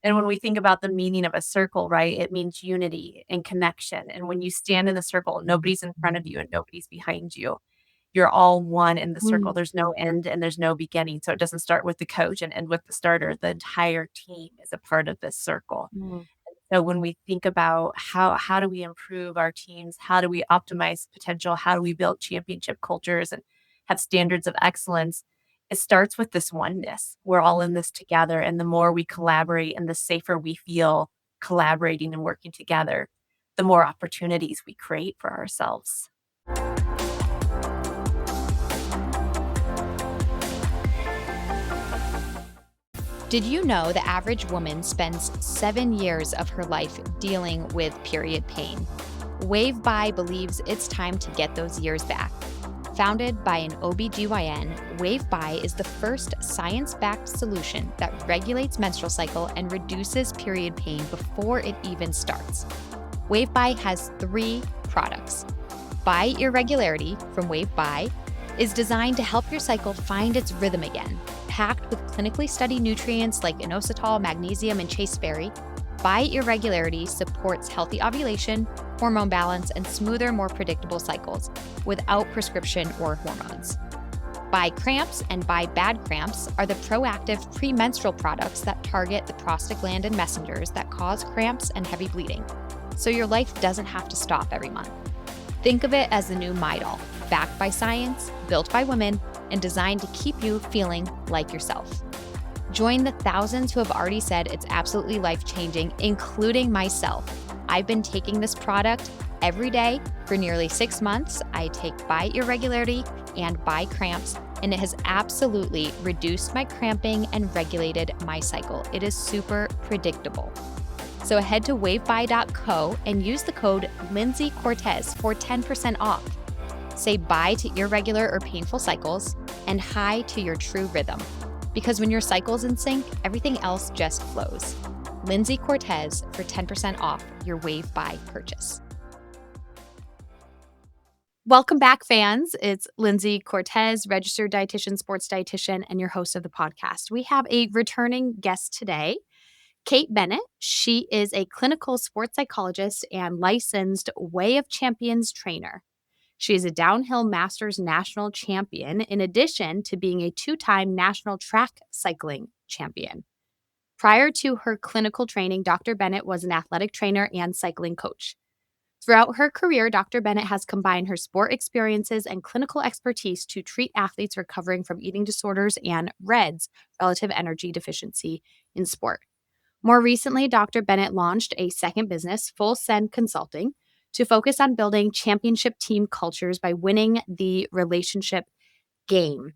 And when we think about the meaning of a circle, right, it means unity and connection. And when you stand in the circle, nobody's in front of you and nobody's behind you. You're all one in the circle. Mm. There's no end and there's no beginning. So it doesn't start with the coach and end with the starter. The entire team is a part of this circle. Mm. So when we think about how do we improve our teams, how do we optimize potential, how do we build championship cultures and have standards of excellence, it starts with this oneness. We're all in this together, and the more we collaborate and the safer we feel collaborating and working together, the more opportunities we create for ourselves. Did you know the average woman spends 7 years of her life dealing with period pain? WaveBy believes it's time to get those years back. Founded by an OBGYN, WaveBy is the first science-backed solution that regulates menstrual cycle and reduces period pain before it even starts. WaveBy has 3 products. By Irregularity from WaveBy is designed to help your cycle find its rhythm again. Packed with clinically studied nutrients like inositol, magnesium, and chasteberry, By Irregularity supports healthy ovulation, hormone balance, and smoother, more predictable cycles without prescription or hormones. By Cramps and By Bad Cramps are the proactive premenstrual products that target the prostaglandin messengers that cause cramps and heavy bleeding, so your life doesn't have to stop every month. Think of it as the new Midol, backed by science, built by women, and designed to keep you feeling like yourself. Join the thousands who have already said it's absolutely life-changing, including myself. I've been taking this product every day for nearly 6 months. I take By Irregularity and By Cramps, and it has absolutely reduced my cramping and regulated my cycle. It is super predictable. So head to wavebuy.co and use the code Lindsey Cortez for 10% off. Say bye to irregular or painful cycles and hi to your true rhythm. Because when your cycle's in sync, everything else just flows. Lindsey Cortez for 10% off your WaveBuy purchase. Welcome back, fans. It's Lindsey Cortez, registered dietitian, sports dietitian, and your host of the podcast. We have a returning guest today, Kate Bennett. She is a clinical sports psychologist and licensed Way of Champions trainer. She is a downhill masters national champion, in addition to being a 2-time national track cycling champion. Prior to her clinical training, Dr. Bennett was an athletic trainer and cycling coach. Throughout her career, Dr. Bennett has combined her sport experiences and clinical expertise to treat athletes recovering from eating disorders and REDS, relative energy deficiency in sport. More recently, Dr. Bennett launched a second business, Full Send Consulting, to focus on building championship team cultures by winning the relationship game.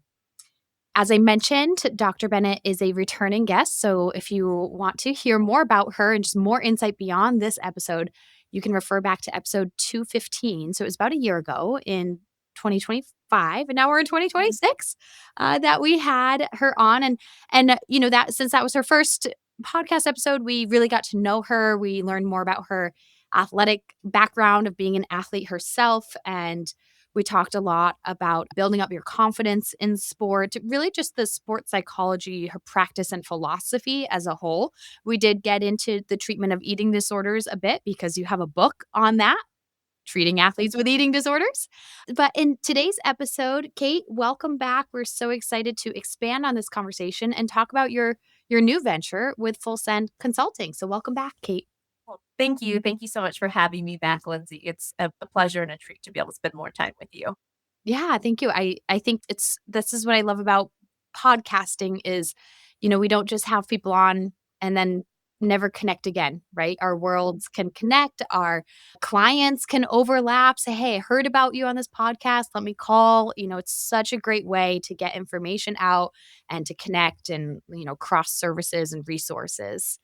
As I mentioned, Dr. Bennett is a returning guest, so if you want to hear more about her and just more insight beyond this episode, you can refer back to episode 215. So it was about a year ago in 2025, and now we're in 2026 that we had her on. And you know, that since that was her first podcast episode, we really got to know her. We learned more about her athletic background of being an athlete herself, and we talked a lot about building up your confidence in sport, really just the sport psychology, her practice and philosophy as a whole. We did get into the treatment of eating disorders a bit because you have a book on that, treating athletes with eating disorders. But in today's episode, Kate, welcome back. We're so excited to expand on this conversation and talk about your new venture with Full Send Consulting. So welcome back, Kate. Well, thank you. Thank you so much for having me back, Lindsey. It's a pleasure and a treat to be able to spend more time with you. Yeah, thank you. I think this is what I love about podcasting is, you know, we don't just have people on and then never connect again, right? Our worlds can connect, our clients can overlap, say, "Hey, I heard about you on this podcast, let me call." You know, it's such a great way to get information out and to connect and, you know, cross services and resources.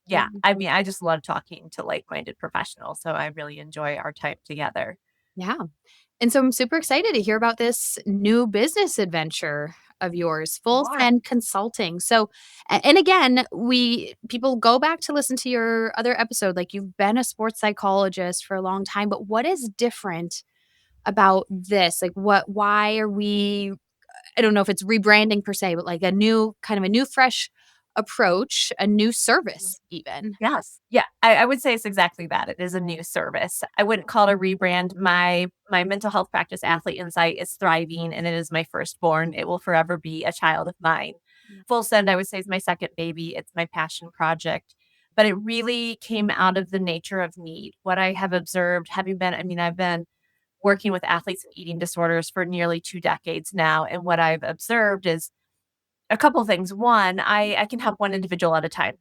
Yeah. I mean, I just love talking to like-minded professionals, so I really enjoy our time together. Yeah. And so I'm super excited to hear about this new business adventure of yours, Full Sure. Send Consulting. So, and again, people go back to listen to your other episode. Like, you've been a sports psychologist for a long time, but what is different about this? Like, why are we, I don't know if it's rebranding per se, but like a new fresh approach, a new service even. Yes. Yeah. I would say it's exactly that. It is a new service. I wouldn't call it a rebrand. My mental health practice, Athlete Insight, is thriving and it is my firstborn. It will forever be a child of mine. Full Send, I would say, is my second baby. It's my passion project. But it really came out of the nature of need. What I have observed, I've been working with athletes and eating disorders for nearly 2 decades now. And what I've observed is a couple things. One, I can help one individual at a time,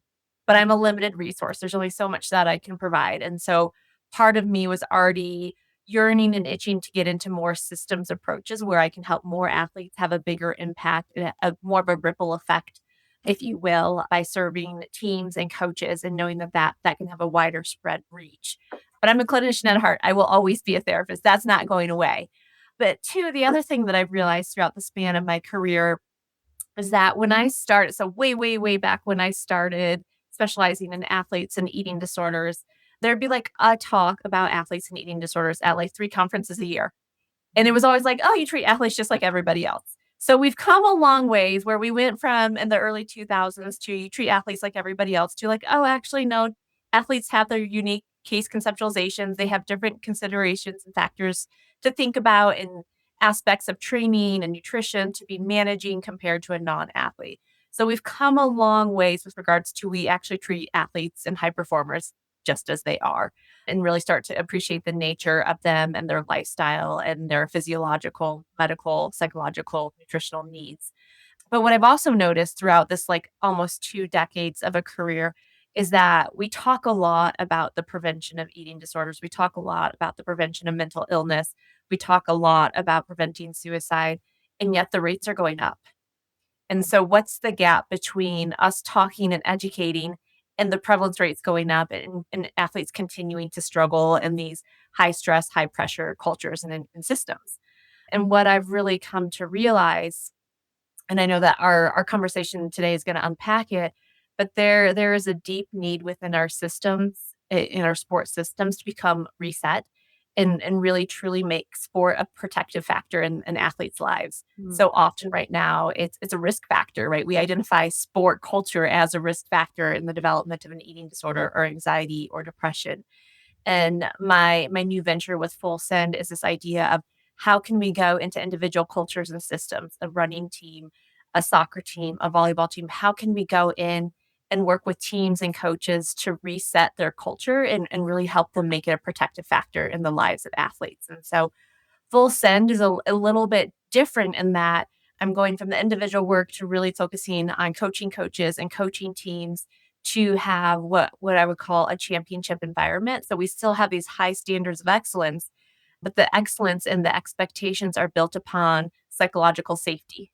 but I'm a limited resource. There's only so much that I can provide. And so part of me was already yearning and itching to get into more systems approaches where I can help more athletes have a bigger impact and more of a ripple effect, if you will, by serving teams and coaches and knowing that can have a wider spread reach. But I'm a clinician at heart. I will always be a therapist. That's not going away. But two, the other thing that I've realized throughout the span of my career is that when I started, so way, way, way back when I started specializing in athletes and eating disorders, there'd be like a talk about athletes and eating disorders at like 3 conferences a year. And it was always like, oh, you treat athletes just like everybody else. So we've come a long ways where we went from in the early 2000s to you treat athletes like everybody else to like, oh, actually, no, athletes have their unique case conceptualizations. They have different considerations and factors to think about and aspects of training and nutrition to be managing compared to a non athlete. So we've come a long ways with regards to we actually treat athletes and high performers just as they are and really start to appreciate the nature of them and their lifestyle and their physiological, medical, psychological, nutritional needs. But what I've also noticed throughout this like almost 2 decades of a career is that we talk a lot about the prevention of eating disorders. We talk a lot about the prevention of mental illness. We talk a lot about preventing suicide, and yet the rates are going up. And so, what's the gap between us talking and educating and the prevalence rates going up and athletes continuing to struggle in these high stress, high pressure cultures and systems? And what I've really come to realize, and I know that our conversation today is going to unpack it, but there is a deep need within our systems, in our sports systems, to become reset and really truly make sport a protective factor in athletes' lives. Mm. So often right now it's a risk factor, right? We identify sport culture as a risk factor in the development of an eating disorder or anxiety or depression. And my new venture with Full Send is this idea of how can we go into individual cultures and systems, a running team, a soccer team, a volleyball team, how can we go in and work with teams and coaches to reset their culture and really help them make it a protective factor in the lives of athletes. And so Full Send is a little bit different in that I'm going from the individual work to really focusing on coaching coaches and coaching teams to have what I would call a championship environment. So we still have these high standards of excellence, but the excellence and the expectations are built upon psychological safety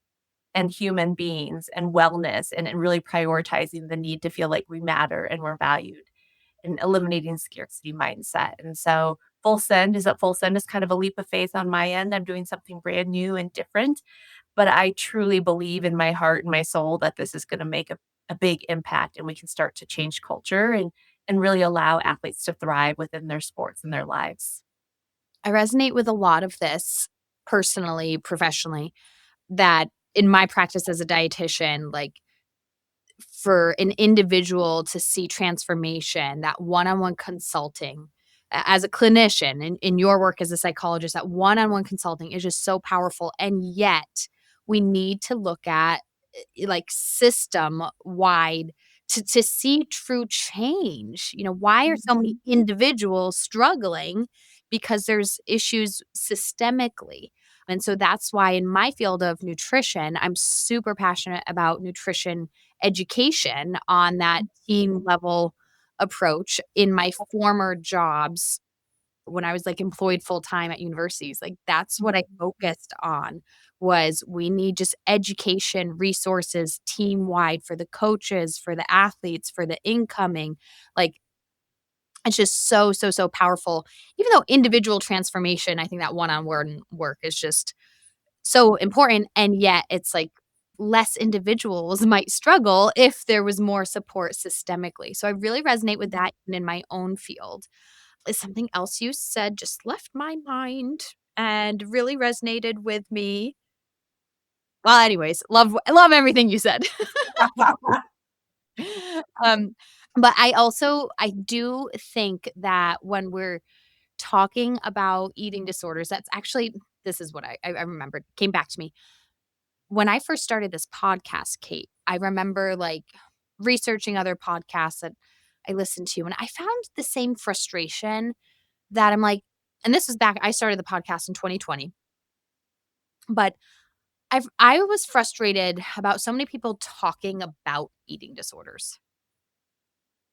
and human beings and wellness and really prioritizing the need to feel like we matter and we're valued and eliminating scarcity mindset. And so Full Send is kind of a leap of faith on my end. I'm doing something brand new and different, but I truly believe in my heart and my soul that this is going to make a big impact and we can start to change culture and really allow athletes to thrive within their sports and their lives. I resonate with a lot of this personally, professionally, that in my practice as a dietitian, like for an individual to see transformation, that one-on-one consulting as a clinician in your work as a psychologist, that one-on-one consulting is just so powerful. And yet we need to look at like system wide to see true change. Why are so many individuals struggling? Because there's issues systemically. And so that's why in my field of nutrition, I'm super passionate about nutrition education on that team level approach. In my former jobs, when I was like employed full time at universities, like that's what I focused on was we need just education resources team wide for the coaches, for the athletes, for the incoming. Like it's just so, so, so powerful. Even though individual transformation, I think that one on one work is just so important, and yet it's like less individuals might struggle if there was more support systemically. So I really resonate with that in my own field. Is something else you said just left my mind and really resonated with me. Well, anyways, love everything you said. Um, but I do think that when we're talking about eating disorders, that's actually this is what I remembered, came back to me. When I first started this podcast, Kate, I remember, like, researching other podcasts that I listened to, and I found the same frustration that I'm like and this was back I started the podcast in 2020, but I was frustrated about so many people talking about eating disorders,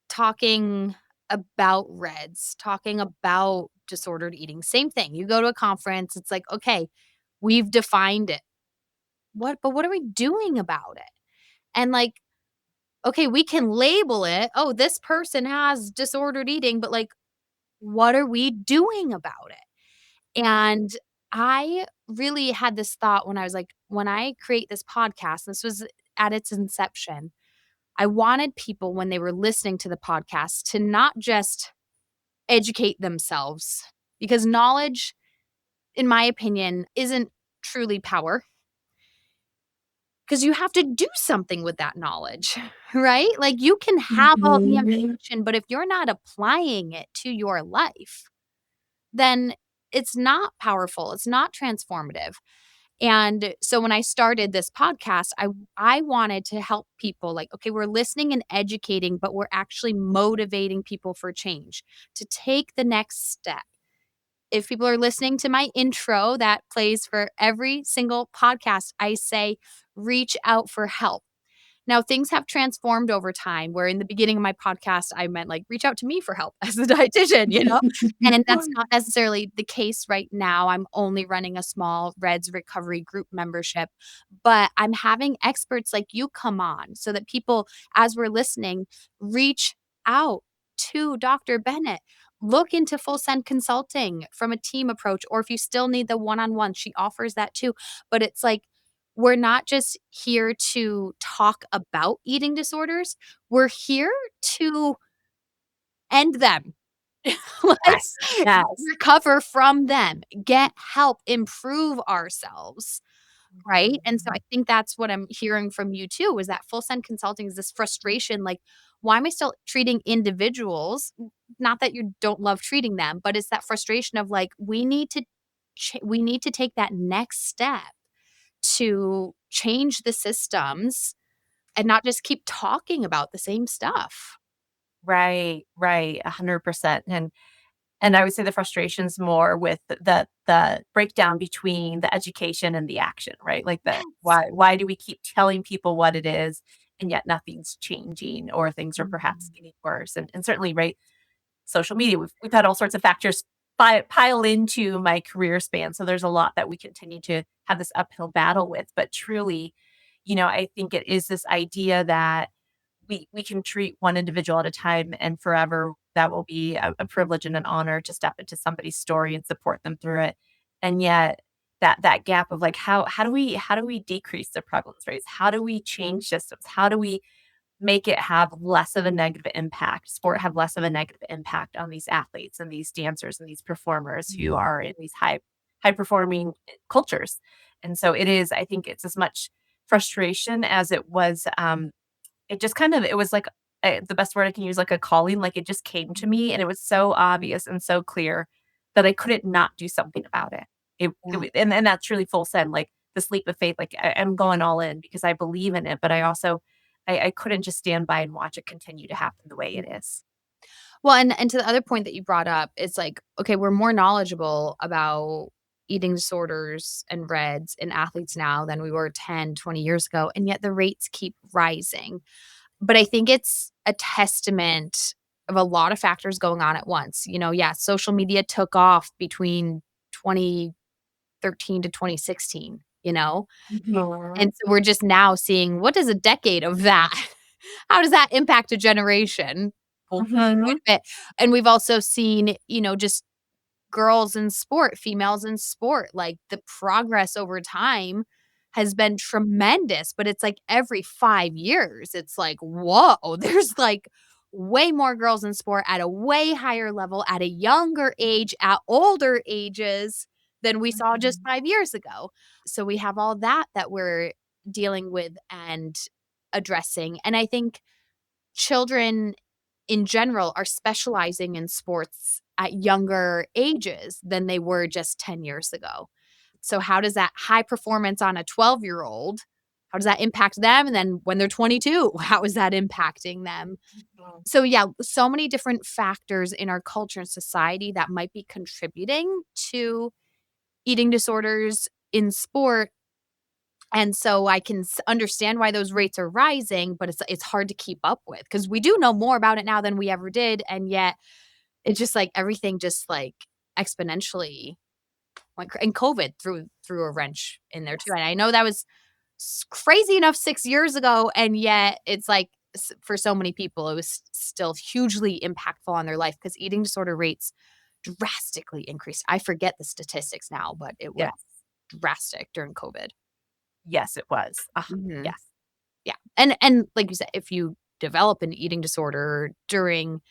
talking about REDS, talking about disordered eating. Same thing. You go to a conference, it's like, okay, we've defined it. What are we doing about it? And like, okay, we can label it. Oh, this person has disordered eating, but like, what are we doing about it? And I really had this thought when I was like, when I create this podcast, this was at its inception. I wanted people when they were listening to the podcast to not just educate themselves because knowledge, in my opinion, isn't truly power because you have to do something with that knowledge, right? Like you can have all the Mhm. information, but if you're not applying it to your life, then it's not powerful. It's not transformative. And so when I started this podcast, I wanted to help people like, okay, we're listening and educating, but we're actually motivating people for change to take the next step. If people are listening to my intro that plays for every single podcast, I say reach out for help. Now, things have transformed over time where in the beginning of my podcast, I meant like reach out to me for help as a dietitian, you know? And that's not necessarily the case right now. I'm only running a small REDS recovery group membership, but I'm having experts like you come on so that people, as we're listening, reach out to Dr. Bennett. Look into full send consulting from a team approach, or if you still need the one on one, she offers that too. But it's like, we're not just here to talk about eating disorders, we're here to end them. Like, Yes. Yes. recover from them, get help, improve ourselves, right? And so I think that's what I'm hearing from you too, is that full send consulting is this frustration, like, why am I still treating individuals? Not that you don't love treating them, but it's that frustration of like, we need to take that next step to change the systems and not just keep talking about the same stuff. Right, right, 100%, and I would say the frustration's more with the breakdown between the education and the action, right? Like, the Yes. why do we keep telling people what it is, and yet nothing's changing or things are perhaps Mhm. getting worse, and certainly, right, social media, we've had all sorts of factors pile into my career span, so there's a lot that we continue to have this uphill battle with, but truly, I think it is this idea that we can treat one individual at a time and forever that will be a privilege and an honor to step into somebody's story and support them through it. And yet that gap of like how do we decrease the prevalence rates? How do we change systems? How do we make it have less of a negative impact, sport have less of a negative impact on these athletes and these dancers and these performers who Mhm. are in these high performing cultures. And so it is, I think it's as much frustration as it was it just kind of it was like, the best word I can use, like a calling, like, it just came to me, and it was so obvious and so clear that I couldn't not do something about it. It Yeah. wa and that's really full send, like, this leap of faith, like, I'm going all in because I believe in it, but I also I couldn't just stand by and watch it continue to happen the way it is. Well, and to the other point that you brought up, it's like, okay, we're more knowledgeable about eating disorders and REDS in athletes now than we were 10, 20 years ago, and yet the rates keep rising. But I think it's a testament of a lot of factors going on at once. Yeah, social media took off between 2013 to 2016, you know? Mhm. And so we're just now seeing what does a decade of that how does that impact a generation? Well, quite Mhm. a bit. And we've also seen, just girls in sport, females in sport, like the progress over time has been tremendous, but it's like every 5 years, it's like, whoa, there's like way more girls in sport at a way higher level, at a younger age, at older ages than we saw just Mhm. 5 years ago. So we have all that we're dealing with and addressing. And I think children in general are specializing in sports at younger ages than they were just 10 years ago. So how does that high performance on a 12-year-old, how does that impact them? And then when they're 22, how is that impacting them? Mhm. So yeah, so many different factors in our culture and society that might be contributing to eating disorders in sport. And so I can understand why those rates are rising, but it's hard to keep up with because we do know more about it now than we ever did, and yet it's just like everything just like exponentially went and COVID threw a wrench in there too. Yes. And I know that was crazy enough 6 years ago, and yet it's like for so many people it was still hugely impactful on their life because eating disorder rates drastically increased. I forget the statistics now, but it was Yes. drastic during COVID. Yes, it was. Mhm. Yes. Yeah, and like you said, if you develop an eating disorder during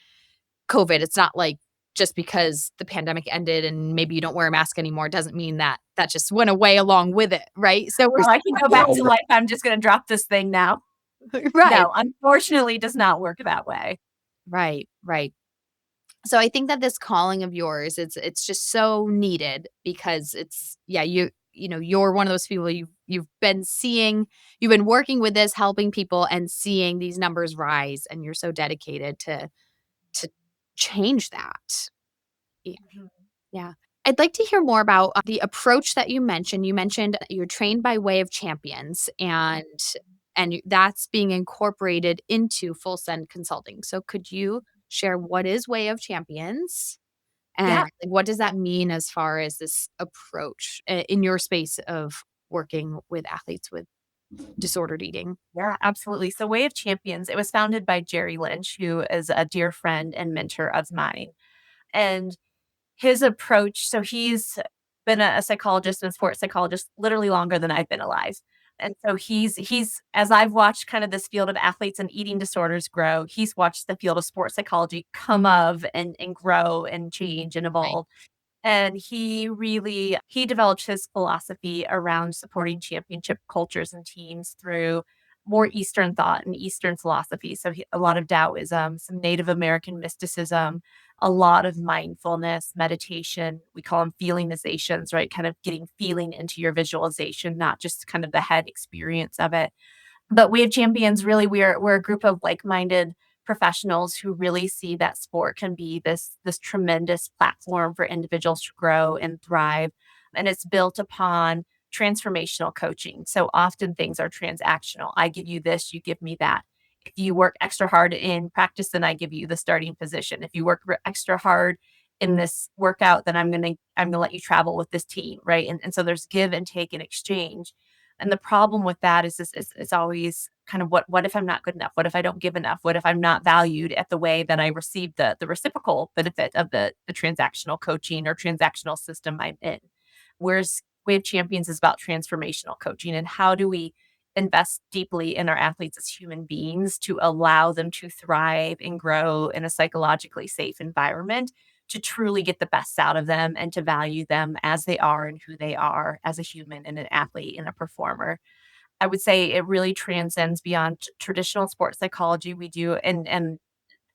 COVID, it's not like just because the pandemic ended and maybe you don't wear a mask anymore doesn't mean that that just went away along with it, right? So we're Oh, I can go back to still life. I'm just gonna drop this thing now. right, No, unfortunately, does not work that way. right, right. So I think that this calling of yours, it's just so needed because it's yeah, you know, you're one of those people you've been seeing, you've been working with this, helping people and seeing these numbers rise, and you're so dedicated to change that. Yeah. Mhm. Yeah. I'd like to hear more about the approach that you mentioned. You mentioned you're trained by way of champions and that's being incorporated into full send consulting. So could you share what is way of champions and Yeah. like, what does that mean as far as this approach in your space of working with athletes with disordered eating? Yeah, absolutely. So Way of Champions, it was founded by Jerry Lynch, who is a dear friend and mentor of mine. And his approach, so he's been a psychologist and sports psychologist literally longer than I've been alive. And so he's as I've watched kind of this field of athletes and eating disorders grow, he's watched the field of sports psychology come of and grow and change and Right. evolve. And he developed his philosophy around supporting championship cultures and teams through more Eastern thought and Eastern philosophy. So a lot of Taoism, some Native American mysticism, a lot of mindfulness, meditation. We call them feelingizations, right? Kind of getting feeling into your visualization, not just kind of the head experience of it. But We Have Champions, really, we're a group of like-minded professionals who really see that sport can be this tremendous platform for individuals to grow and thrive. And it's built upon transformational coaching. So often things are transactional. I give you this, you give me that. If you work extra hard in practice, then I give you the starting position. If you work extra hard in this workout, then I'm gonna let you travel with this team, right? And so there's give and take and exchange. And the problem with that is always kind of what if I'm not good enough? What if I don't give enough? What if I'm not valued at the way that I receive the reciprocal benefit of the transactional coaching or transactional system I'm in? Whereas Way of Champions is about transformational coaching and how do we invest deeply in our athletes as human beings to allow them to thrive and grow in a psychologically safe environment to truly get the best out of them and to value them as they are and who they are as a human and an athlete and a performer. I would say it really transcends beyond traditional sports psychology we do and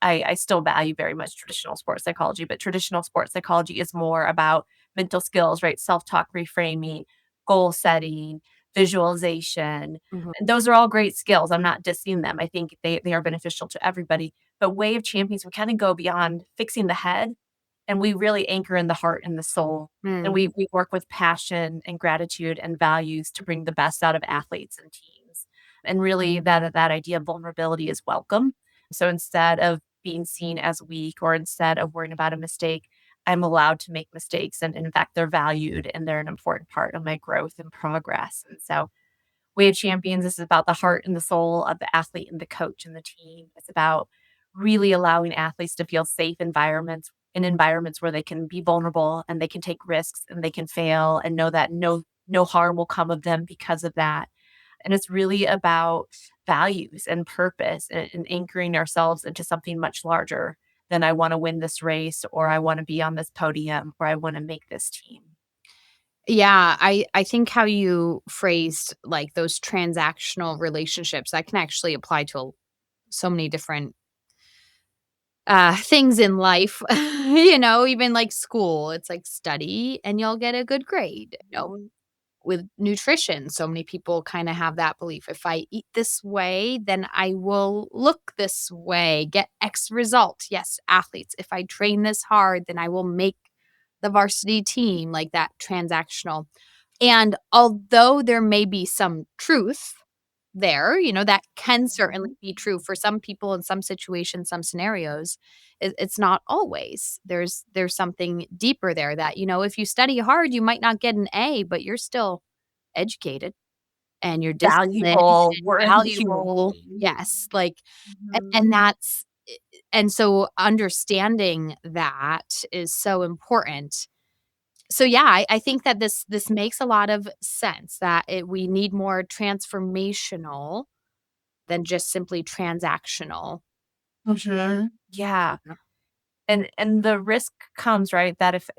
I still value very much traditional sports psychology, but traditional sports psychology is more about mental skills, right? Self-talk reframing, goal setting, visualization. Mhm. And those are all great skills. I'm not dissing them. I think they are beneficial to everybody. But Way of Champions, we kind of go beyond fixing the head and we really anchor in the heart and the soul. And Mm. we work with passion and gratitude and values to bring the best out of athletes and teams. And really that idea of vulnerability is welcome. So instead of being seen as weak or instead of worrying about a mistake, I'm allowed to make mistakes. And in fact, they're valued and they're an important part of my growth and progress. And so Way of Champions is about the heart and the soul of the athlete and the coach and the team. It's about really allowing athletes to feel safe environments in environments where they can be vulnerable and they can take risks and they can fail and know that no harm will come of them because of that. And it's really about values and purpose and anchoring ourselves into something much larger than I want to win this race or I want to be on this podium or I want to make this team. Yeah, I think how you phrased like those transactional relationships that can actually apply to so many different things in life, even like school. It's like study and you'll get a good grade. With nutrition, so many people kind of have that belief. If I eat this way, then I will look this way, get X result. Yes, athletes, if I train this hard, then I will make the varsity team, like that transactional. And although there may be some truth there, that can certainly be true for some people in some situations, some scenarios. It's not always. There's something deeper there that, if you study hard, you might not get an A, but you're still educated and you're disciplined Valuable, and worthy human valuable. being. Yes, like Mhm. and that's and so understanding that is so important. So yeah, I think that this makes a lot of sense that we need more transformational than just simply transactional. Mhm. Yeah. Yeah. And the risk comes, right, that if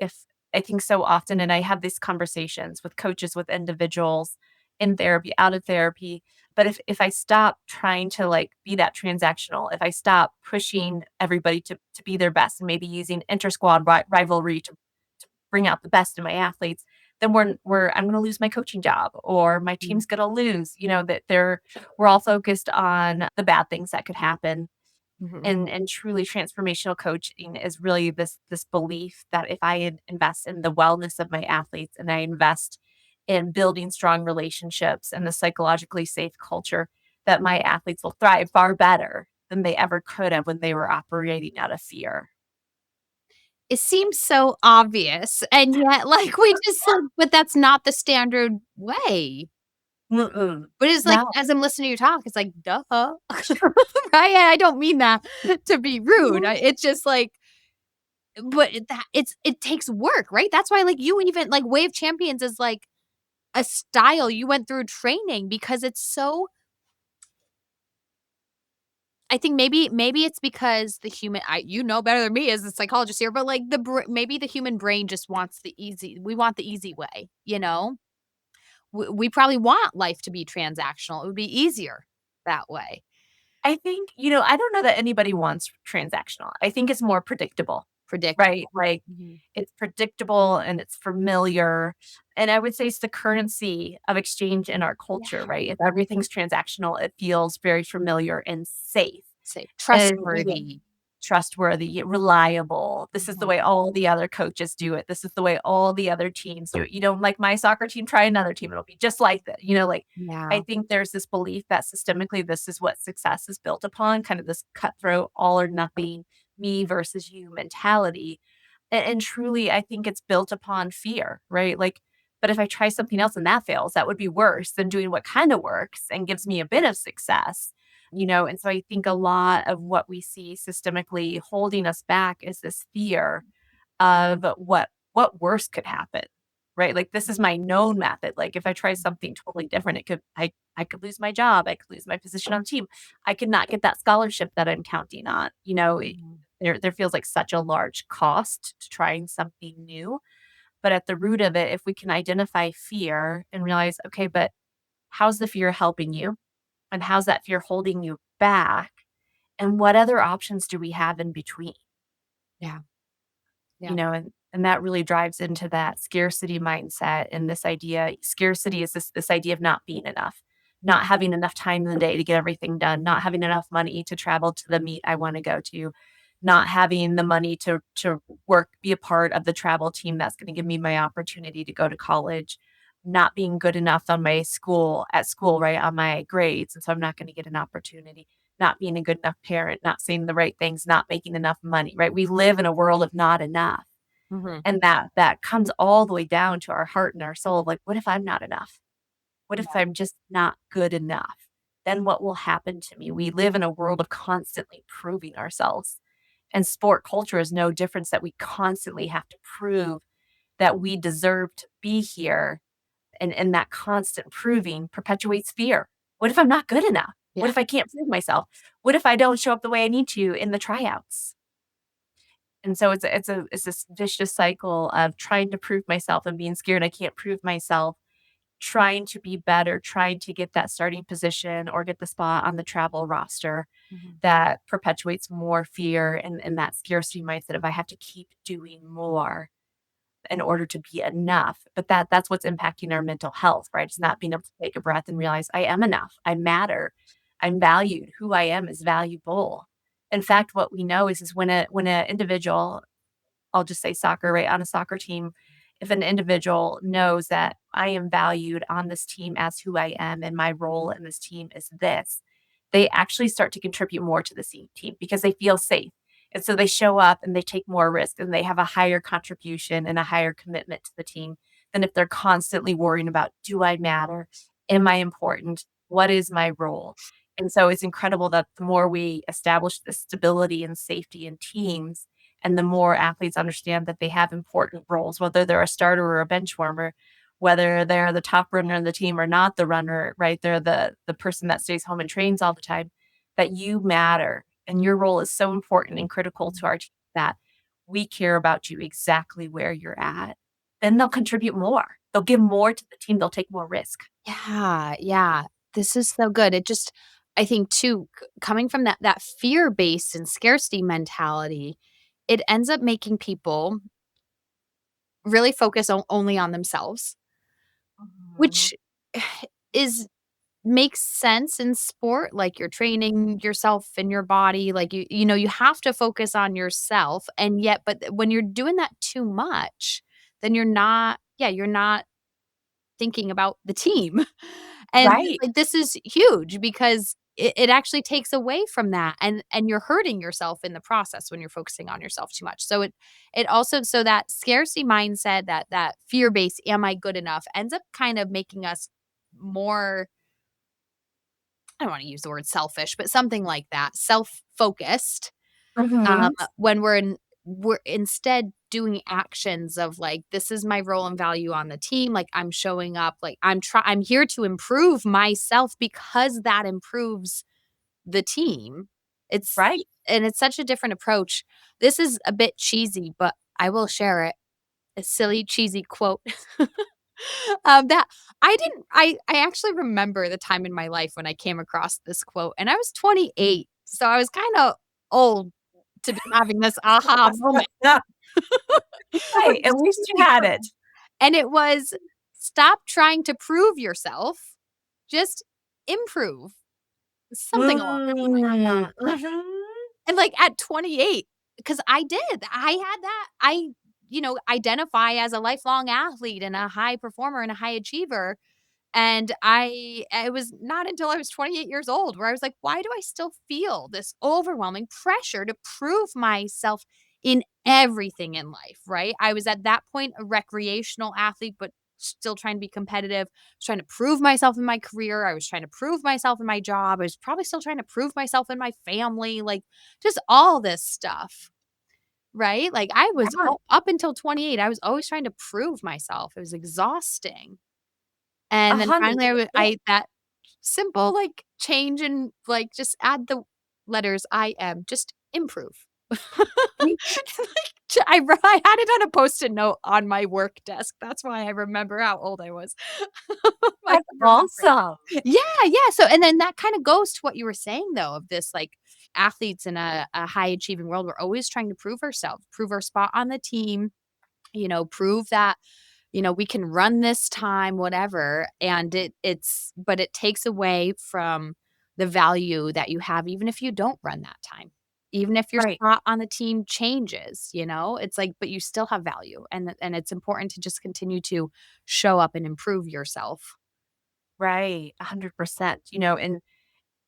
I think so often, and I have these conversations with coaches, with individuals in therapy, out of therapy, but if I stop trying to, like, be that transactional, if I stop pushing everybody to be their best and maybe using inter-squad rivalry to bring out the best in my athletes, then we're I'm gonna lose my coaching job or my Mhm. team's gonna lose, that we're all focused on the bad things that could happen. Mhm. And truly transformational coaching is really this belief that if invest in the wellness of my athletes and I invest in building strong relationships and a psychologically safe culture, that my athletes will thrive far better than they ever could have when they were operating out of fear. It seems so obvious, and yet, like, we just like but that's not the standard way. Mm-mm. But it's like, No, as I'm listening to you talk, it's like, "Duh." Right? And I don't mean that to be rude. It's just like but it takes work, right? That's why, like, you even like, Way of Champions is like a style you went through training because it's so I think maybe it's because the human you know better than me as a psychologist here, but, like, maybe the human brain just wants we want the easy way, you know? We probably want life to be transactional. It would be easier that way. I think, I don't know that anybody wants transactional. I think it's more predictable, right? Predictable. Like Mhm. it's predictable and it's familiar. And I would say it's the currency of exchange in our culture, Yeah. right? If everything's transactional, it feels very familiar and safe. Safe, And trustworthy. trustworthy, reliable. This is the Mhm. way all the other coaches do it. This is the way all the other teams do it. You don't like my soccer team, try another team. It'll be just like that. Like I Yeah. think there's this belief that systemically this is what success is built upon, kind of this cutthroat, all or nothing, me versus you mentality. And truly, I think it's built upon fear, right? Like, but if I try something else and that fails, that would be worse than doing what kind of works and gives me a bit of success. And so I think a lot of what we see systemically holding us back is this fear of what worse could happen, right? Like this is my known method. Like if I try something totally different, I could lose my job, I could lose my position on the team, I could not get that scholarship that I'm counting on. Mhm. There feels like such a large cost to trying something new. But at the root of it, if we can identify fear and realize, okay, but how's the fear helping you? And how's that fear holding you back? And what other options do we have in between? Yeah. Yeah. And that really drives into that scarcity mindset and this idea. Scarcity is this idea of not being enough, not having enough time in the day to get everything done, not having enough money to travel to the meet I want to go to, not having the money to work, be a part of the travel team that's going to give me my opportunity to go to college, not being good enough on my school at school, right, on my grades, and so I'm not going to get an opportunity, not being a good enough parent, not saying the right things, not making enough money, right? We live in a world of not enough. Mhm. And that comes all the way down to our heart and our soul. Like, what if I'm not enough? What if Yeah. I'm just not good enough? Then what will happen to me? We live in a world of constantly proving ourselves. And sport culture is no difference that we constantly have to prove that we deserve to be here. And that constant proving perpetuates fear. What if I'm not good enough? What Yeah. if I can't prove myself? What if I don't show up the way I need to in the tryouts? And so it's this vicious cycle of trying to prove myself and being scared I can't prove myself trying to be better, trying to get that starting position or get the spot on the travel roster, Mhm. that perpetuates more fear and that scarcity mindset of I have to keep doing more in order to be enough. But that's what's impacting our mental health, right? It's not being able to take a breath and realize I am enough. I matter. I'm valued. Who I am is valuable. In fact, what we know is when a individual, I'll just say soccer, right? On a soccer team, if an individual knows that I am valued on this team as who I am and my role in this team is this, they actually start to contribute more to the team because they feel safe. And so they show up and they take more risk and they have a higher contribution and a higher commitment to the team than if they're constantly worrying about, do I matter? Am I important? What is my role? And so it's incredible that the more we establish the stability and safety in teams, and the more athletes understand that they have important roles, whether they're a starter or a bench warmer, whether they're the top runner in the team or not the runner, right? They're the person that stays home and trains all the time, that you matter and your role is so important and critical to our team that we care about you exactly where you're at. Then they'll contribute more. They'll give more to the team. They'll take more risk. Yeah, yeah. This is so good. It just I think too, coming from that fear-based and scarcity mentality, it ends up making people really focus only on themselves, Mhm. which is makes sense in sport, like you're training yourself and your body, like you know, you have to focus on yourself, and yet but when you're doing that too much, then you're not thinking about the team. And, Right. like, this is huge because it actually takes away from that, and you're hurting yourself in the process when you're focusing on yourself too much. So it also so that scarcity mindset, that fear-based, "Am I good enough?" ends up kind of making us more I don't wanna use the word selfish, but something like that, self-focused, Mhm. when we're instead doing actions of like, "This is my role and value on the team," like, I'm showing up, like, I'm here to improve myself because that improves the team. It's Right. and it's such a different approach. This is a bit cheesy, but I will share it. A silly, cheesy quote. That I actually remember the time in my life when I came across this quote, and I was 28, so I was kinda old to be having this aha moment. Right. At least you had it. And it was, "Stop trying to prove yourself, just improve." Something along those Mm, mhm. and, like, at 28, because I did, I had that I, identify as a lifelong athlete and a high performer and a high achiever. And it was not until I was 28 years old where I was like, "Why do I still feel this overwhelming pressure to prove myself in everything in life?" Right? I was at that point a recreational athlete, but still trying to be competitive. I was trying to prove myself in my career. I was trying to prove myself in my job. I was probably still trying to prove myself in my family, like just all this stuff. Right? Like I was Yeah, up until 28, I was always trying to prove myself. It was exhausting. And then finally, 100%. I that simple, like, change and, like, just add the letters I am, just improve. Like, I had it on a Post-it note on my work desk. That's why I remember how old I was. I That's can remember it. awesome. Yeah, yeah, so and then that kinda goes to what you were saying, though, of this, like, athletes in a high achieving world, we're always trying to prove ourselves, prove our spot on the team, prove that we can run this time, whatever. And but it takes away from the value that you have, even if you don't run that time. Even if your Right, spot on the team changes, it's like, but you still have value. And it's important to just continue to show up and improve yourself. right, 100%,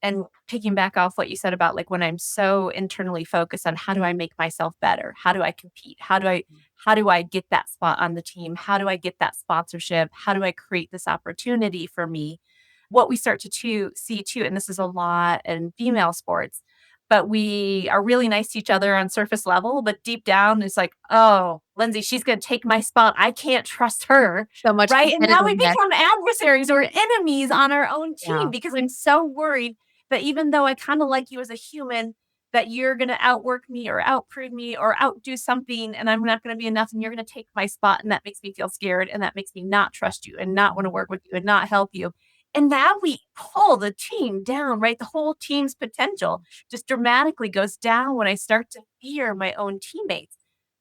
and picking back off what you said about, like, when I'm so internally focused on how do I make myself better? How do I compete? How do I get that spot on the team? How do I get that sponsorship? How do I create this opportunity for me? What we start to see too, and this is a lot in female sports, but we are really nice to each other on surface level, but deep down it's like, "Oh, Lindsay, she's gonna take my spot. I can't trust her." So much Right? And now we competitiveness. become adversaries or enemies on our own team Yeah. because I'm so worried, but even though I kinda like you as a human, that you're going to outwork me or outprove me or outdo something and I'm not going to be enough and you're going to take my spot. And that makes me feel scared. And that makes me not trust you and not want to work with you and not help you. And now we pull the team down, right? The whole team's potential just dramatically goes down when I start to fear my own teammates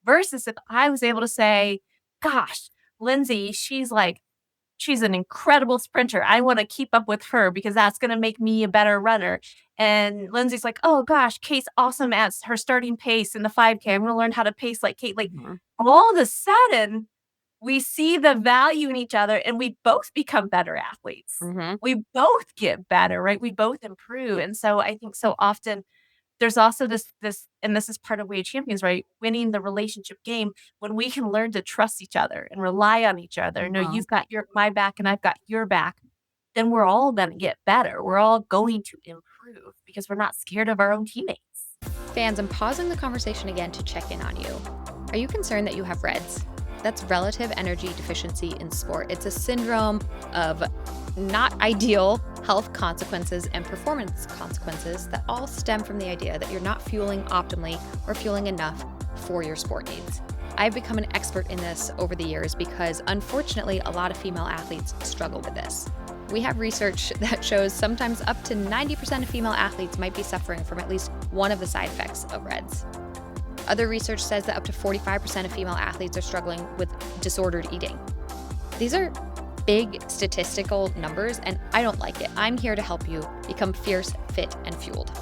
versus if I was able to say, gosh, Lindsey, she's an incredible sprinter. I want to keep up with her because that's going to make me a better runner. And Lindsay's like, oh gosh, Kate's awesome at her starting pace in the 5K. I'm going to learn how to pace like Kate. Like all of a sudden, we see the value in each other and we both become better athletes. We both get better, right? We both improve. And so I think so often there's also this, and this is part of Way of Champions, right? Winning the relationship game when we can learn to trust each other and rely on each other. No, you've got my back and I've got your back. Then we're all going to get better. We're all going to improve because we're not scared of our own teammates. Fans, I'm pausing the conversation again to check in on you. Are you concerned that you have REDS? That's relative energy deficiency in sport. It's a syndrome of not ideal health consequences and performance consequences that all stem from the idea that you're not fueling optimally or fueling enough for your sport needs. I've become an expert in this over the years because unfortunately, a lot of female athletes struggle with this. We have research that shows sometimes up to 90% of female athletes might be suffering from at least one of the side effects of REDS. Other research says that up to 45% of female athletes are struggling with disordered eating. These are big statistical numbers, and I don't like it. I'm here to help you become fierce, fit, and fueled.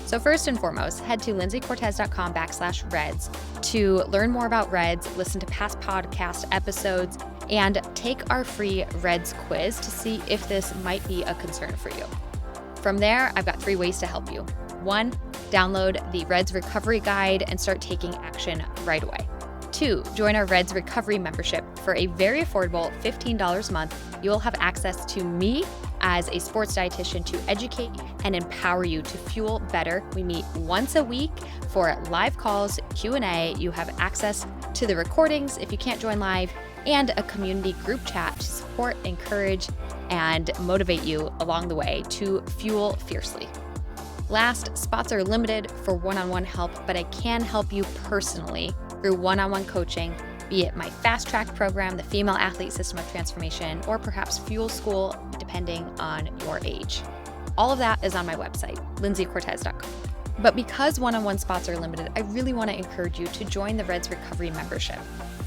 So first and foremost, head to lindseycortez.com/REDS to learn more about REDS, listen to past podcast episodes, and take our free REDS quiz to see if this might be a concern for you. From there, I've got 3 ways to help you. 1, download the REDS Recovery Guide and start taking action right away. 2, join our REDS Recovery membership. For a very affordable $15 a month, you will have access to me as a sports dietitian to educate and empower you to fuel better. We meet once a week for live calls, Q&A. You have access to the recordings if you can't join live, and a community group chat to support, encourage, and motivate you along the way to fuel fiercely. Last, spots are limited for one-on-one help, but I can help you personally through one-on-one coaching, be it my Fast Track program, the Female Athlete System of Transformation, or perhaps Fuel School, depending on your age. All of that is on my website, lindseycortez.com. But because one-on-one spots are limited, I really want to encourage you to join the REDS Recovery membership.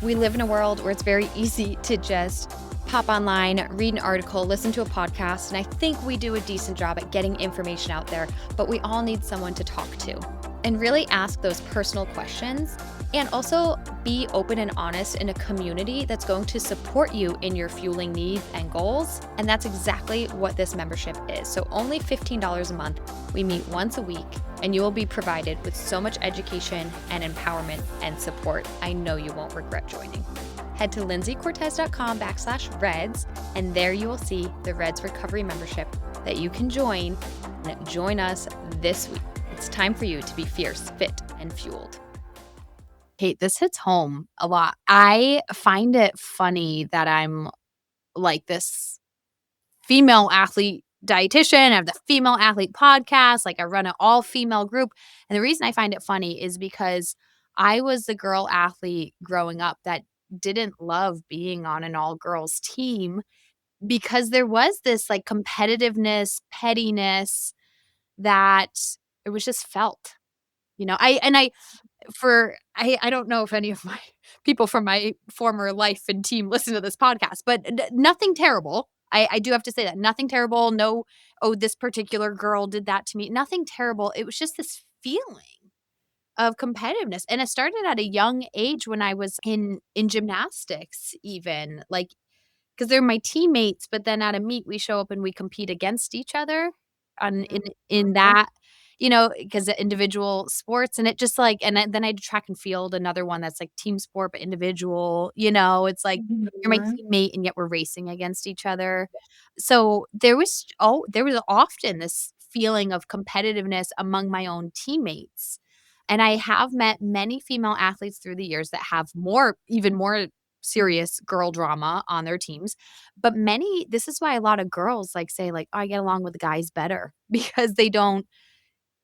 We live in a world where it's very easy to just pop online, read an article, listen to a podcast, and I think we do a decent job at getting information out there, but we all need someone to talk to and really ask those personal questions, and also be open and honest in a community that's going to support you in your fueling needs and goals. And that's exactly what this membership is. So only $15 a month. We meet once a week, and you will be provided with so much education and empowerment and support. I know you won't regret joining. Head to lindseycortez.com/REDS, and there you will see the REDS Recovery membership that you can join, and join us this week. It's time for you to be fierce, fit, and fueled. Kate, this hits home a lot. I find it funny that I'm like this female athlete dietitian. I have the female athlete podcast. Like I run an all female group. And the reason I find it funny is because I was the girl athlete growing up that didn't love being on an all girls team because there was this like competitiveness, pettiness that it was just felt. I don't know if any of my people from my former life and team listen to this podcast, but nothing terrible. I do have to say that nothing terrible. No, oh, this particular girl did that to me. Nothing terrible. It was just this feeling of competitiveness. And it started at a young age when I was in gymnastics, even like, because they're my teammates, but then at a meet, we show up and we compete against each other in that, because the individual sports, and it just like, and then I did track and field, another one that's like team sport, but individual, it's like you're my teammate and yet we're racing against each other. So there was often this feeling of competitiveness among my own teammates. And I have met many female athletes through the years that have even more serious girl drama on their teams. But this is why a lot of girls like say like, oh, I get along with the guys better because they don't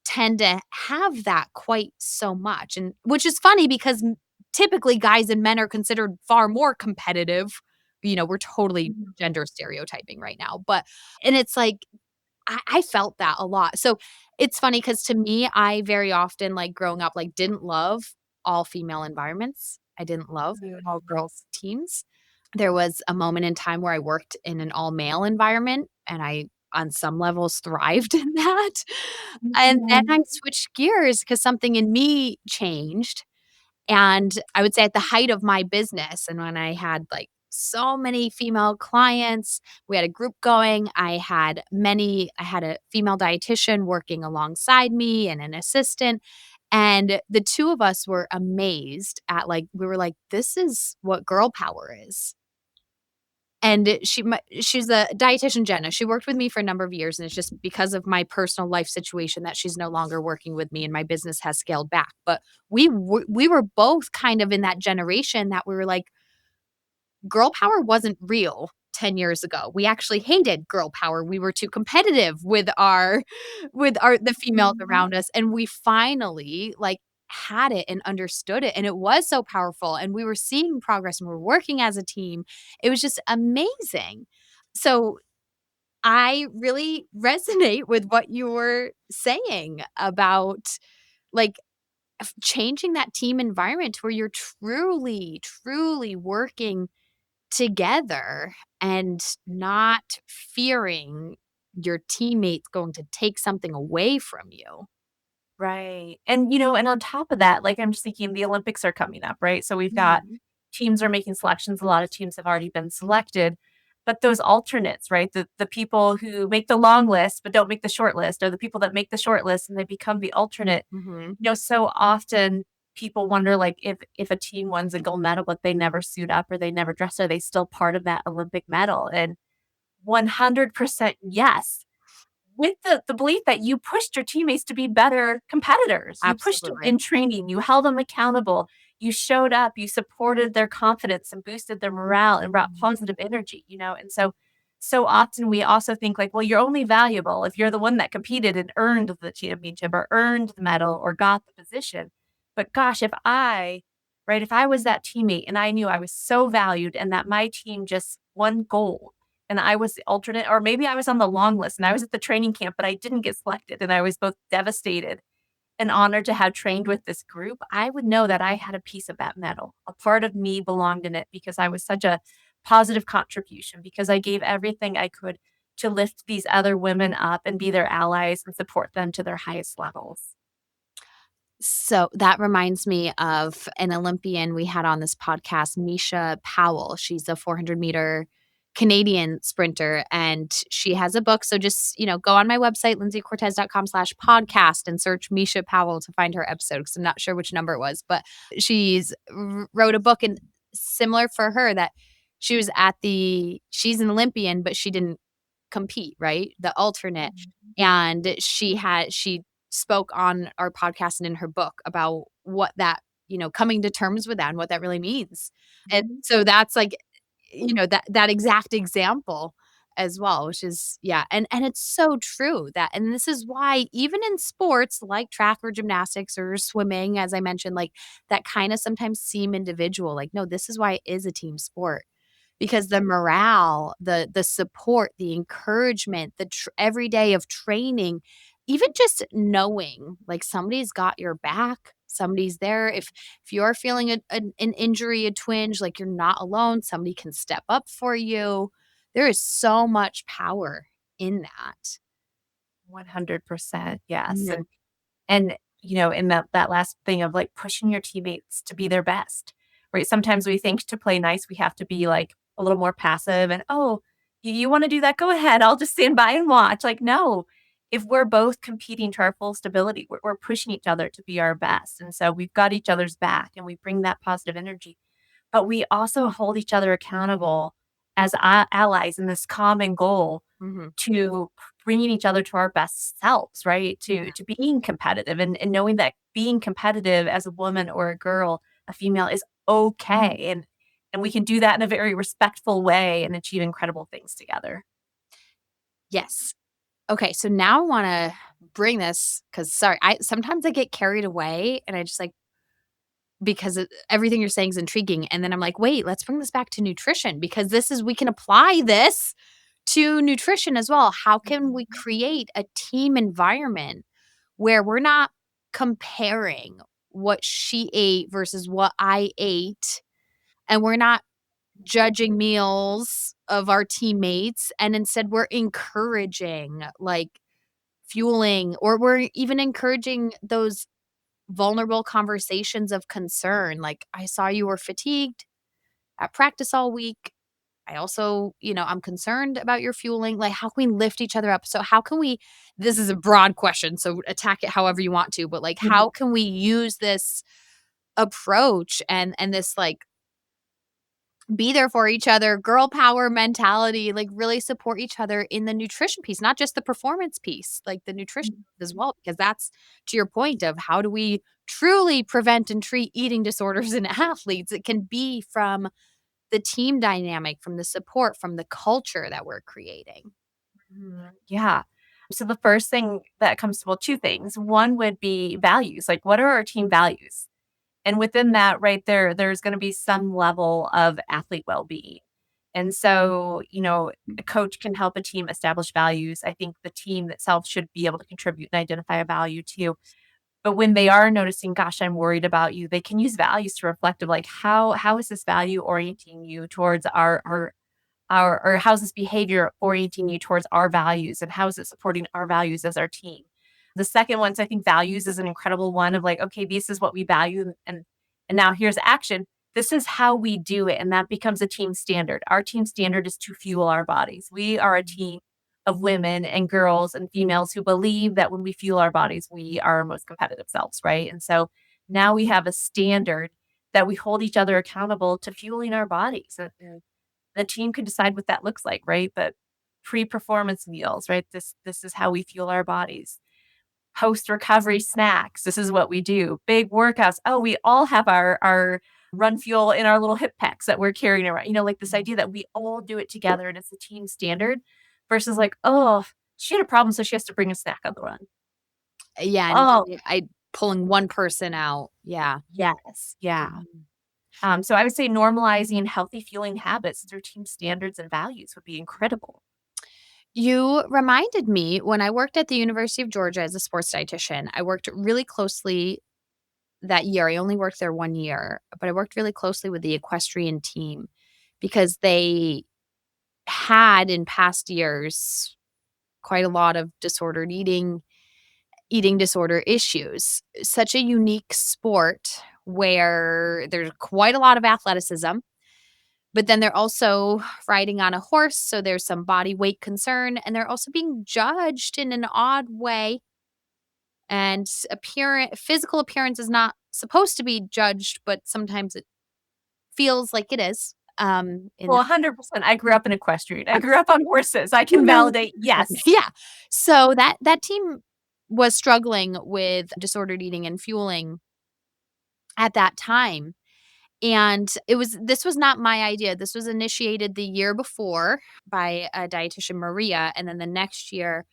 tend to have that quite so much. And which is funny because typically guys and men are considered far more competitive. We're totally Mhm. gender stereotyping right now. But, and it's like, I felt that a lot. So it's funny because to me, I very often, like growing up, like didn't love all female environments. I didn't love Mhm. all girls teams. There was a moment in time where I worked in an all male environment and I, on some levels, thrived in that. And then I Mhm. switched gears because something in me changed. And I would say at the height of my business and when I had, like, so many female clients, we had a group going, I had a female dietitian working alongside me and an assistant, and the 2 of us were amazed at, like we were like, "This is what girl power is." And she's a dietitian, Jenna. She worked with me for a number of years, and it's just because of my personal life situation that she's no longer working with me, and my business has scaled back. But we were both kind of in that generation that we were like, girl power wasn't real 10 years ago. We actually hated girl power. We were too competitive with our the females Mhm. around us, and we finally, like, had it and understood it, and it was so powerful, and we were seeing progress, and we're working as a team. It was just amazing. So, I really resonate with what you were saying about, like, changing that team environment where you're truly, truly working together and not fearing your teammates going to take something away from you. Right. And, and on top of that, like, I'm just thinking the Olympics are coming up, right? So we've got Mhm, teams are making selections. A lot of teams have already been selected, but those alternates, right? The people who make the long list but don't make the short list, or the people that make the short list and they become the alternate. mhm. So often people wonder, like, if a team wins a gold medal but they never suit up or they never dress, are they still part of that Olympic medal? And 100% yes, with the belief that you pushed your teammates to be better competitors. You pushed them Absolutely. in training, you held them accountable, you showed up, you supported their confidence and boosted their morale and brought positive energy. And so often we also think like, well, you're only valuable if you're the one that competed and earned the championship or earned the medal or got the position. But gosh, if I was that teammate and I knew I was so valued and that my team just won gold and I was the alternate, or maybe I was on the long list and I was at the training camp, but I didn't get selected. And I was both devastated and honored to have trained with this group. I would know that I had a piece of that medal. A part of me belonged in it because I was such a positive contribution, because I gave everything I could to lift these other women up and be their allies and support them to their highest levels. So that reminds me of an Olympian we had on this podcast, Misha Powell. She's a 400-meter Canadian sprinter, and she has a book. So just, go on my website, lindseycortez.com/podcast and search Misha Powell to find her episode because I'm not sure which number it was, but wrote a book and similar for her that she's an Olympian, but she didn't compete, right? The alternate. Mhm. And she spoke on our podcast and in her book about what that, coming to terms with that and what that really means. And Mhm. so that's like, that exact example as well, which is yeah, and it's so true that and this is why even in sports like track or gymnastics or swimming, as I mentioned, like that kind of sometimes seem individual. Like, no, this is why it is a team sport because the morale, the support, the encouragement, every day of training, even just knowing like somebody's got your back, somebody's there. If you're feeling an injury, a twinge, like you're not alone, somebody can step up for you. There is so much power in that. 100%. Yes. Mhm, And, in that last thing of, like, pushing your teammates to be their best, right? Sometimes we think to play nice, we have to be, like, a little more passive and, "Oh, you wanna do that? Go ahead. I'll just stand by and watch." Like, no. If we're both competing to our full stability, we're pushing each other to be our best, and so we've got each other's back, and we bring that positive energy. But we also hold each other accountable as allies in this common goal mhm. to bringing each other to our best selves, right? To being competitive and knowing that being competitive as a woman or a girl, a female is okay. And we can do that in a very respectful way and achieve incredible things together. Yes. Okay, so now I wanna bring this because sorry, I sometimes I get carried away and I just, like because everything you're saying is intriguing, and then I'm like, "Wait, let's bring this back to nutrition because this is we can apply this to nutrition as well. How can we Mhm. create a team environment where we're not comparing what she ate versus what I ate, and we're not judging meals of our teammates, and instead we're encouraging, like, fueling, or we're even encouraging those vulnerable conversations of concern, like, "I saw you were fatigued at practice all week. I also, I'm concerned about your fueling." Like, how can we lift each other up? So how can we this is a broad question, so attack it however you want to, but, like, Mhm. how can we use this approach and this, like, be there for each other, girl power mentality, like, really support each other in the nutrition piece, not just the performance piece, like, the nutrition as Mhm. well, because that's to your point of how do we truly prevent and treat eating disorders in athletes? It can be from the team dynamic, from the support, from the culture that we're creating. Mhm. Yeah. So the first thing that comes to, well, 2 things. One would be values, like, what are our team values? And within that right there, there's gonna be some level of athlete well-being. And so, a coach can help a team establish values. I think the team itself should be able to contribute and identify a value too. But when they are noticing, "Gosh, I'm worried about you," they can use values to reflect of, like, how is this value orienting you towards our or how's this behavior orienting you towards our values, and how is it supporting our values as our team? The second one is, I think values is an incredible one of, like, okay, this is what we value, and now here's action. This is how we do it. And that becomes a team standard. Our team standard is to fuel our bodies. We are a team of women and girls and females who believe that when we fuel our bodies, we are our most competitive selves, right? And so now we have a standard that we hold each other accountable to fueling our bodies. And the team can decide what that looks like, right? But pre-performance meals, right? This is how we fuel our bodies. Post recovery snacks. This is what we do. Big workouts. Oh, we all have our run fuel in our little hip packs that we're carrying around. Like this idea that we all do it together and it's a team standard versus like, oh, she had a problem, so she has to bring a snack on the run. Yeah, and Oh, I pulling one person out. Yeah. yes. Yeah. Mhm. So I would say normalizing healthy fueling habits through team standards and values would be incredible. You reminded me when I worked at the University of Georgia as a sports dietitian, I worked really closely that year. I only worked there 1 year, but I worked really closely with the equestrian team because they had in past years quite a lot of disordered eating disorder issues. Such a unique sport where there's quite a lot of athleticism, but then they're also riding on a horse, so there's some body weight concern, and they're also being judged in an odd way, and physical appearance is not supposed to be judged, but sometimes it feels like it is, in Well, 100%. I grew up in equestrian. I grew up on horses. I can validate. Yes. Yeah. So that team was struggling with disordered eating and fueling at that time, and this was not my idea. This was initiated the year before by a dietitian, Maria, and then the next year,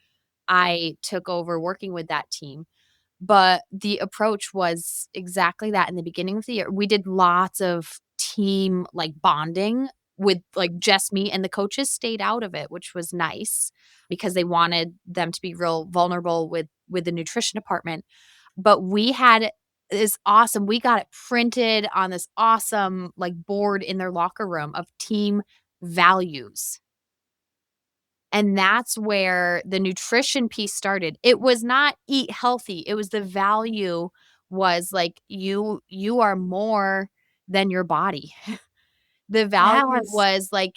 I took over working with that team. But the approach was exactly that in the beginning of the year. We did lots of team, like, bonding with, like, just me, and the coaches stayed out of it, which was nice because they wanted them to be real vulnerable with the nutrition department. But we had this awesome we got it printed on this awesome, like, board in their locker room of team values. And that's where the nutrition piece started. It was not eat healthy, it was the value was like, you are more than your body. The value Yes. was like,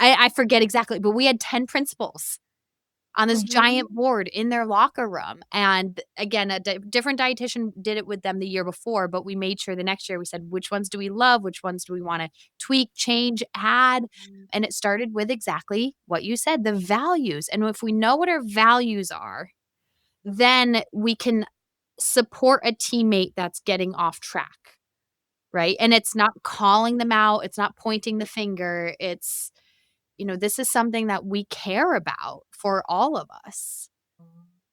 I forget exactly, but we had 10 principles on this Mhm. giant board in their locker room, and again, a different dietitian did it with them the year before, but we made sure the next year we said, "Which ones do we love? Which ones do we wanna tweak, change, add?" And it started with exactly what you said, the values, and if we know what our values are, then we can support a teammate that's getting off track, right? And it's not calling them out, it's not pointing the finger, this is something that we care about for all of us.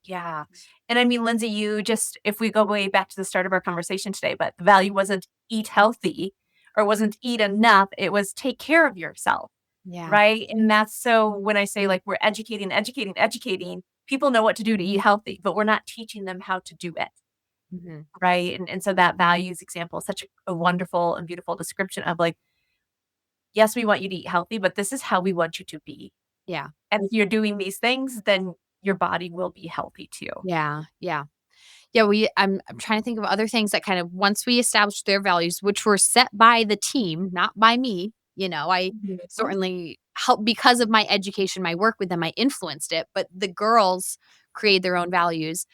Yeah. And I mean, Lindsay, you just, if we go way back to the start of our conversation today, but the value wasn't eat healthy or wasn't eat enough, it was take care of yourself. Yeah. Right. And that's so when I say like we're educating, educating, educating, people know what to do to eat healthy, but we're not teaching them how to do it. Mhm. Right. And so that values example is such a wonderful and beautiful description of like, yes, we want you to eat healthy, but this is how we want you to be. Yeah. And if you're doing these things, then your body will be healthy too. Yeah. Yeah. Yeah, I'm trying to think of other things that kind of once we established their values, which were set by the team, not by me, I Mhm. certainly help because of my education, my work with them, I influenced it, but the girls create their own values.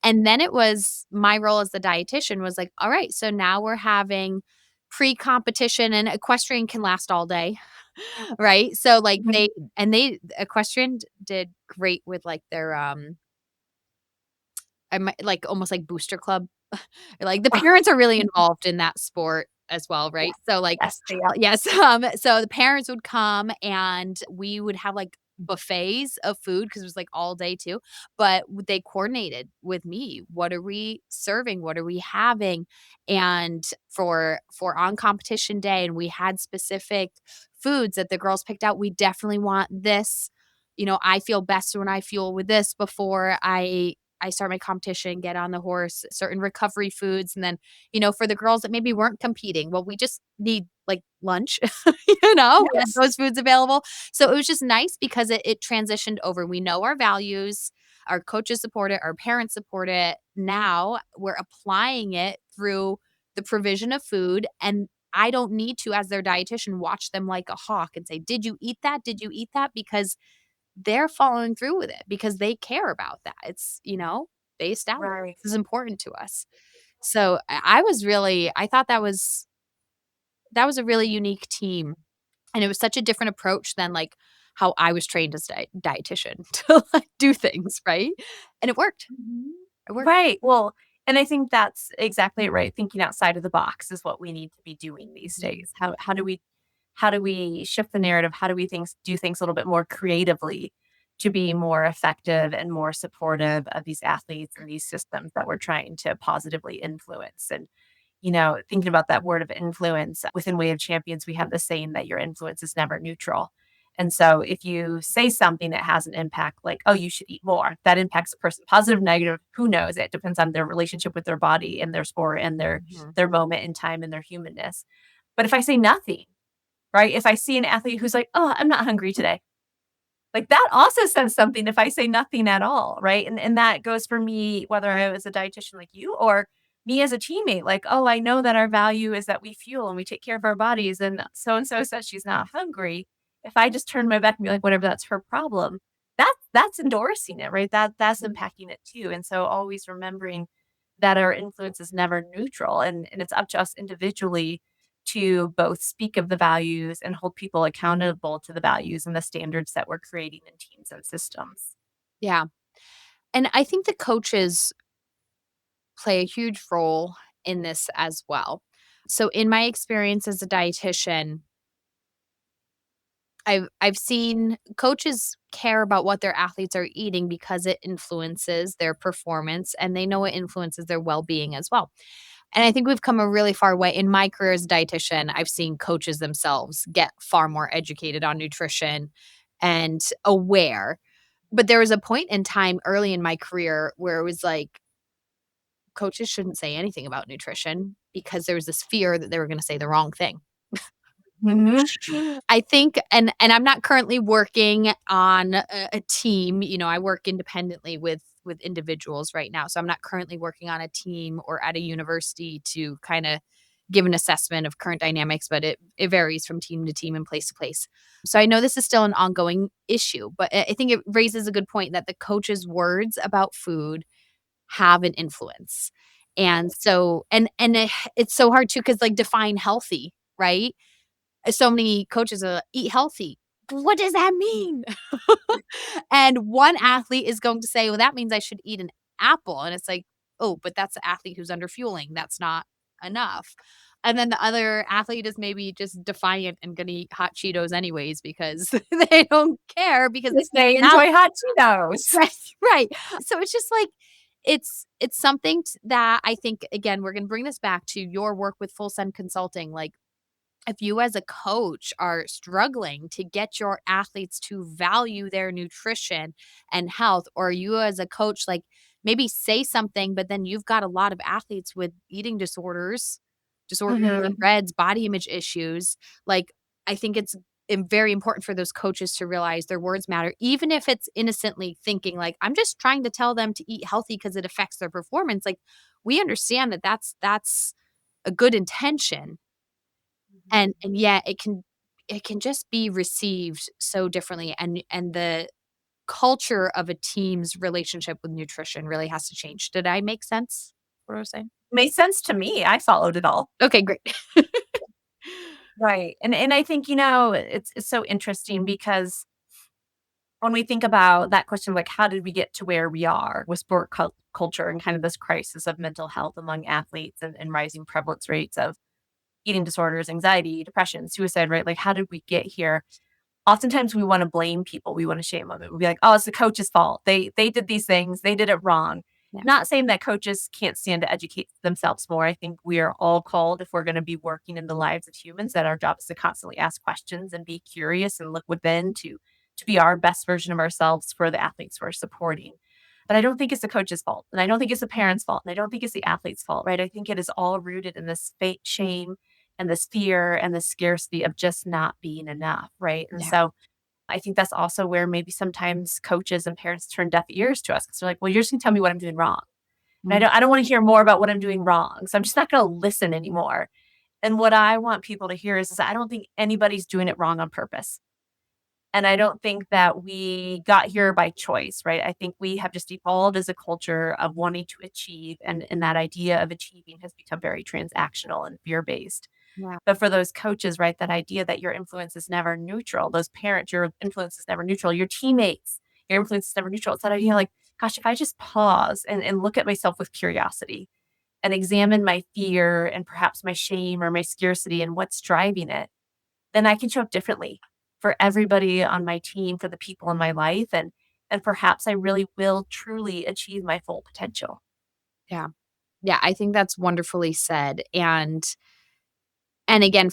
And then it was my role as the dietitian was like, all right, so now we're having pre-competition and equestrian can last all day, right? So like Mhm. they equestrian did great with like their I might like almost like booster club. Like, the parents are really involved in that sport as well, right? Yes, So, like yes, they are. yes, so the parents would come and we would have, like, buffets of food because it was, like, all day too, but they coordinated with me. What are we serving? What are we having? And for on competition day and we had specific foods that the girls picked out, we definitely want this. I feel best when I fuel with this before I start my competition, get on the horse, certain recovery foods. And then, for the girls that maybe weren't competing, well, we just need like lunch, we had Yes. those foods available. So it was just nice because it transitioned over. We know our values, our coaches support it, our parents support it. Now we're applying it through the provision of food. And I don't need to, as their dietitian, watch them like a hawk and say, did you eat that? Did you eat that? Because they're following through with it because they care about that. It's, they established Right, this is important to us. So I thought that was a really unique team. And it was such a different approach than like how I was trained as a dietitian to like do things, right? And it worked. Mhm. It worked. Right, well, and I think that's exactly right, thinking outside of the box is what we need to be doing these Mhm. days. How do we shift the narrative? How do we things do things a little bit more creatively to be more effective and more supportive of these athletes and these systems that we're trying to positively influence? And, thinking about that word of influence, within Way of Champions, we have the saying that your influence is never neutral. And so if you say something that has an impact, like, oh, you should eat more, that impacts a person, positive, negative, who knows? It depends on their relationship with their body and their sport and their Mhm. their moment in time and their humanness. But if I say nothing, right? If I see an athlete who's like, "Oh, I'm not hungry today." Like, that also says something if I say nothing at all, right? And that goes for me, whether I was a dietitian like you or me as a teammate, like, "Oh, I know that our value is that we fuel and we take care of our bodies, and so says she's not hungry." If I just turn my back and be like, "Whatever, that's her problem," that's endorsing it, right? That's impacting it too, and so always remembering that our influence is never neutral, and it's up to us individually to both speak of the values and hold people accountable to the values and the standards that we're creating in teams and systems. Yeah. And I think the coaches play a huge role in this as well. So in my experience as a dietitian, I've seen coaches care about what their athletes are eating because it influences their performance and they know it influences their well-being as well. And I think we've come a really far way. In my career as a dietitian, I've seen coaches themselves get far more educated on nutrition and aware. But there was a point in time early in my career where it was like coaches shouldn't say anything about nutrition because there was this fear that they were going to say the wrong thing. Mhm. I think and I'm not currently working on a team, I work independently with individuals right now. So I'm not currently working on a team or at a university to kinda give an assessment of current dynamics, but it varies from team to team and place to place. So I know this is still an ongoing issue, but I think it raises a good point that the coach's words about food have an influence. And so it's so hard too because like, define healthy, right? So many coaches are like, "Eat healthy." What does that mean? And one athlete is going to say, "Well, that means I should eat an apple." And it's like, "Oh, but that's the athlete who's under fueling. That's not enough." And then the other athlete is maybe just defiant and gonna eat hot Cheetos anyways because they don't care because Yes, they now enjoy hot Cheetos. right, right. So it's just like it's something that I think again, we're gonna bring this back to your work with Full Send Consulting. Like if you as a coach are struggling to get your athletes to value their nutrition and health, or you as a coach, like maybe say something, but then you've got a lot of athletes with eating disorders, disordered eating Mhm. reds, body image issues. Like, I think it's very important for those coaches to realize their words matter, even if it's innocently thinking, like, I'm just trying to tell them to eat healthy because it affects their performance. Like, we understand that that's a good intention and yet it can just be received so differently and the culture of a team's relationship with nutrition really has to change. Did I make sense what I was saying? Made sense to me, I followed it all. Okay, great. Right, and I think, it's so interesting because when we think about that question, like, how did we get to where we are with culture and kind of this crisis of mental health among athletes and rising prevalence rates of eating disorders, anxiety, depression, suicide, right? Like, how did we get here? Oftentimes we wanna blame people, we wanna shame them. It would be like, "Oh, it's the coach's fault. They did these things, they did it wrong." Yeah. Not saying that coaches can't stand to educate themselves more. I think we are all called, if we're gonna be working in the lives of humans, that our job is to constantly ask questions and be curious and look within to be our best version of ourselves for the athletes we're supporting. But I don't think it's the coach's fault, and I don't think it's the parents' fault, and I don't think it's the athlete's fault, right? I think it is all rooted in this fake shame and this fear and the scarcity of just not being enough, right? And Yeah. so I think that's also where maybe sometimes coaches and parents turn deaf ears to us because they're like, well, you're just gonna tell me what I'm doing wrong. And Mm, I don't want to hear more about what I'm doing wrong. So I'm just not gonna listen anymore. And what I want people to hear is I don't think anybody's doing it wrong on purpose. And I don't think that we got here by choice, right? I think we have just evolved as a culture of wanting to achieve, and that idea of achieving has become very transactional and fear based. yeah. But for those coaches, right, that idea that your influence is never neutral, those parents, your influence is never neutral, your teammates, your influence is never neutral. It's that idea like, gosh, if I just pause and look at myself with curiosity and examine my fear and perhaps my shame or my scarcity and what's driving it, then I can show up differently for everybody on my team, for the people in my life. And perhaps I really will truly achieve my full potential. Yeah. Yeah, I think that's wonderfully said, and again,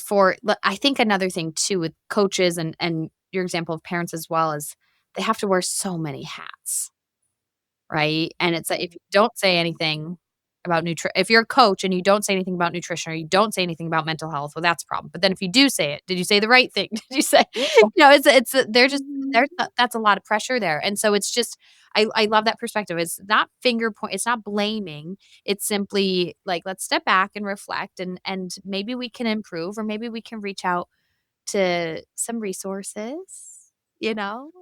I think another thing too with coaches and your example of parents as well is they have to wear so many hats. Right? And it's like if you don't say anything about if you're a coach and you don't say anything about nutrition or you don't say anything about mental health, well, that's a problem. But then if you do say it, did you say the right thing? Did you say they're just that's a lot of pressure there. And so it's just I love that perspective. It's not finger point, it's not blaming. It's simply like let's step back and reflect and maybe we can improve or maybe we can reach out to some resources,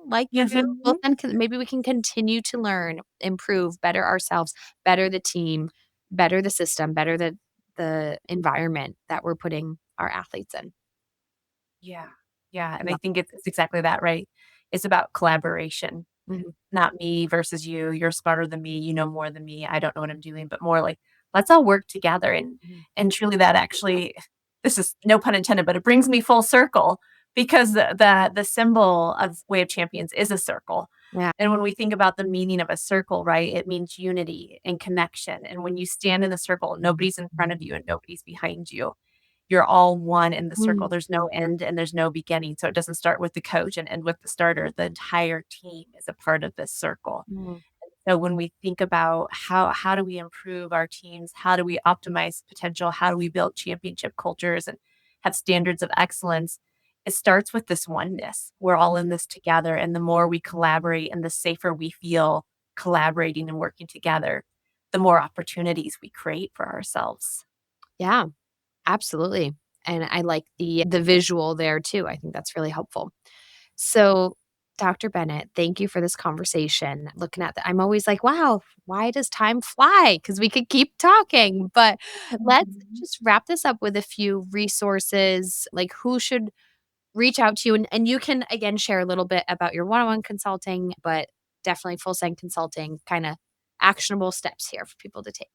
like you do. Well, Mhm. then maybe we can continue to learn, improve, better ourselves, better the team, better the system, better the environment that we're putting our athletes in. Yeah. Yeah. And I Love think it's exactly that, right? It's about collaboration. mhm, Not me versus you. You're smarter than me. You know more than me. I don't know what I'm doing, but more like let's all work together. mhm. And truly that actually, this is no pun intended, but it brings me full circle because the symbol of Way of Champions is a circle. Yeah. And when we think about the meaning of a circle, right, it means unity and connection. And when you stand in the circle, nobody's in front of you and nobody's behind you. You're all one in the circle. Mm, There's no end and there's no beginning. So it doesn't start with the coach and end with the starter. The entire team is a part of this circle. mm. So when we think about how do we improve our teams, how do we optimize potential, how do we build championship cultures and have standards of excellence, it starts with this oneness. We're all in this together. And the more we collaborate and the safer we feel collaborating and working together, the more opportunities we create for ourselves. Yeah, absolutely. And I like the visual there too. I think that's really helpful. So, Dr. Bennett, thank you for this conversation. Looking at I'm always like, wow, why does time fly? Because we could keep talking. But let's Mhm. just wrap this up with a few resources, like who should reach out to you. And you can, again, share a little bit about your one on one consulting, but definitely full send consulting, kind of actionable steps here for people to take.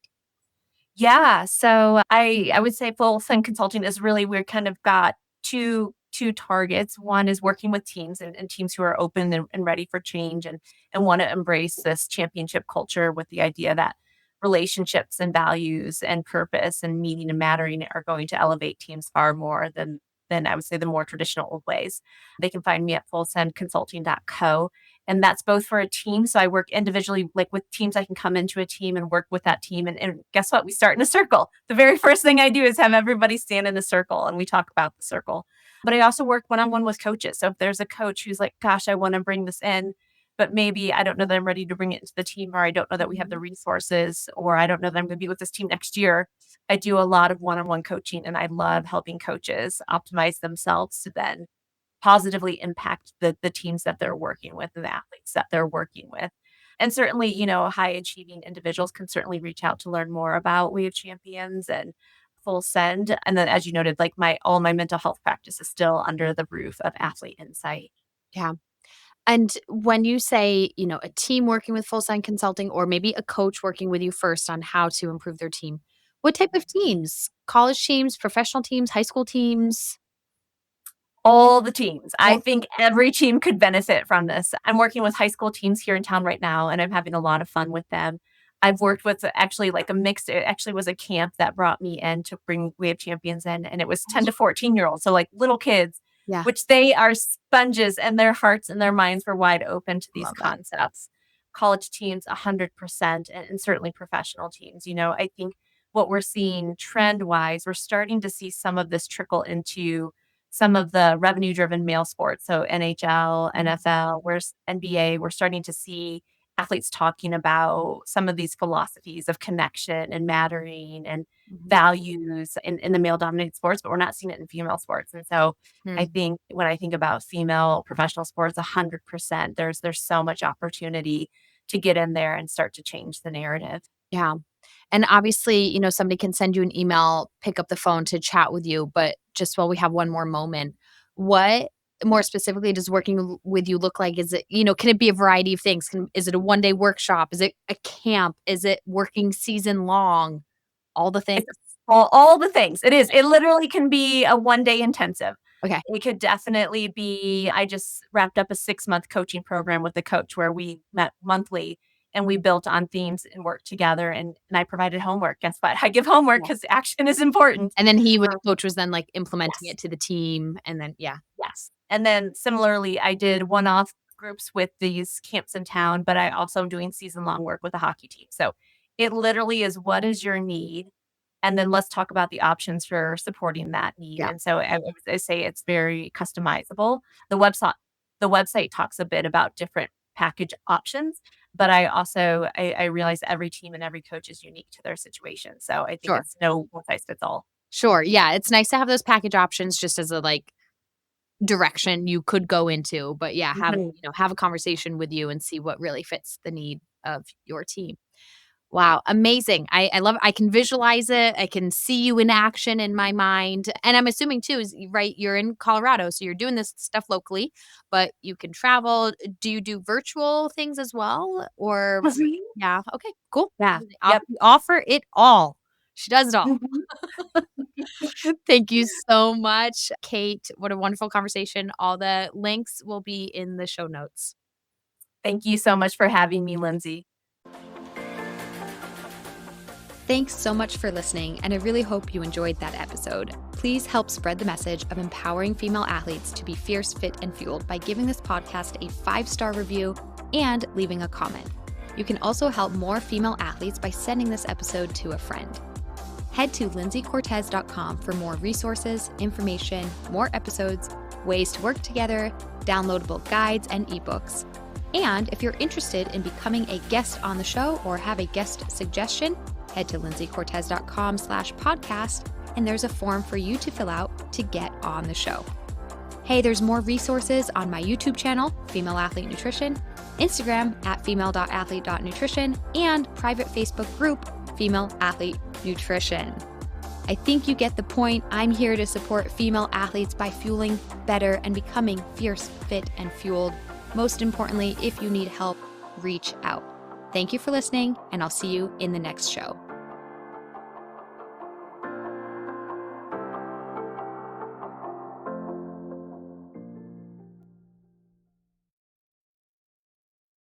Yeah, so I would say full send consulting is really we're kind of got two targets. One is working with teams and teams who are open and ready for change and want to embrace this championship culture with the idea that relationships and values and purpose and meaning and mattering are going to elevate teams far more than I would say the more traditional ways. They can find me at fullsendconsulting.co. And that's both for a team. So I work individually, like with teams, I can come into a team and work with that team. And guess what? We start in a circle. The very first thing I do is have everybody stand in a circle and we talk about the circle. But I also work one on one with coaches. So if there's a coach who's like, gosh, I want to bring this in, but maybe I don't know that I'm ready to bring it into the team, or I don't know that we have the resources, or I don't know that I'm going to be with this team next year. I do a lot of one on one coaching and I love helping coaches optimize themselves to then positively impact the teams that they're working with and the athletes that they're working with. And certainly, high achieving individuals can certainly reach out to learn more about We Have Champions and Full Send. And then as you noted, like all my mental health practice is still under the roof of Athlete Insight. Yeah. And when you say, a team working with Full Send Consulting or maybe a coach working with you first on how to improve their team, what type of teams? College teams, professional teams, high school teams? All the teams. I All think every team could benefit from this. I'm working with high school teams here in town right now, and I'm having a lot of fun with them. I've worked with actually like a mix. It actually was a camp that brought me in to bring We Have Champions in, and it was 10 to 14-year-olds. So like little kids, Yeah, which they are sponges and their hearts and their minds were wide open to these love that. concepts. College teams, 100%, and certainly professional teams. I think what we're seeing trend wise, we're starting to see some of this trickle into some of the revenue driven male sports. So NHL, NFL, where's NBA, we're starting to see athletes talking about some of these philosophies of connection and mattering and Mhm. values in the male dominated sports, but we're not seeing it in female sports. And so I Mm, think when I think about female professional sports, 100%, there's so much opportunity to get in there and start to change the narrative. yeah. And obviously, somebody can send you an email, pick up the phone to chat with you, but just while we have one more moment, what more specifically does working with you look like? Is it, can it be a variety of things? Is it a one-day workshop? Is it a camp? Is it working season long? All the things? It's all the things. It is. It literally can be a one-day intensive. Okay. It could definitely be I just wrapped up a 6-month coaching program with a coach where we met monthly and we built on themes and worked together and I provided homework. Guess what? I give homework Yeah. because action is important. And then the Um, coach was then, like, implementing yes. it to the team, and then yeah. Yes. And then similarly, I did one-off groups with these camps in town, but I also am doing season-long work with a hockey team. So it literally is what is your need? And then let's talk about the options for supporting that need. Yeah, And so I say it's very customizable. The website the website talks a bit about different package options, but I realize every team and every coach is unique to their situation. So I think sure. it's no one size fits all. Sure, yeah, it's nice to have those package options just as a, like, direction you could go into, but yeah, Mhm. have a conversation with you and see what really fits the need of your team. Wow, amazing. I love I can visualize it. I can see you in action in my mind. And I'm assuming too right, you're in Colorado, so you're doing this stuff locally, but you can travel. Do you do virtual things as well? Or Mhm. yeah, okay, cool. Yeah. Yep. Offer it all. She does it all. Mhm. Thank you so much, Kate. What a wonderful conversation. All the links will be in the show notes. Thank you so much for having me, Lindsay. Thanks so much for listening, and I really hope you enjoyed that episode. Please help spread the message of empowering female athletes to be fierce, fit, and fueled by giving this podcast a 5-star review and leaving a comment. You can also help more female athletes by sending this episode to a friend. Head to lindseycortez.com for more resources, information, more episodes, ways to work together, downloadable guides, and ebooks. And if you're interested in becoming a guest on the show or have a guest suggestion, head to lindseycortez.com/podcast, and there's a form for you to fill out to get on the show. Hey, there's more resources on my YouTube channel, Female Athlete Nutrition, Instagram at female.athlete.nutrition, and private Facebook group, Female Athlete Nutrition. I think you get the point. I'm here to support female athletes by fueling better and becoming fierce, fit, and fueled. Most importantly, if you need help, reach out. Thank you for listening, and I'll see you in the next show.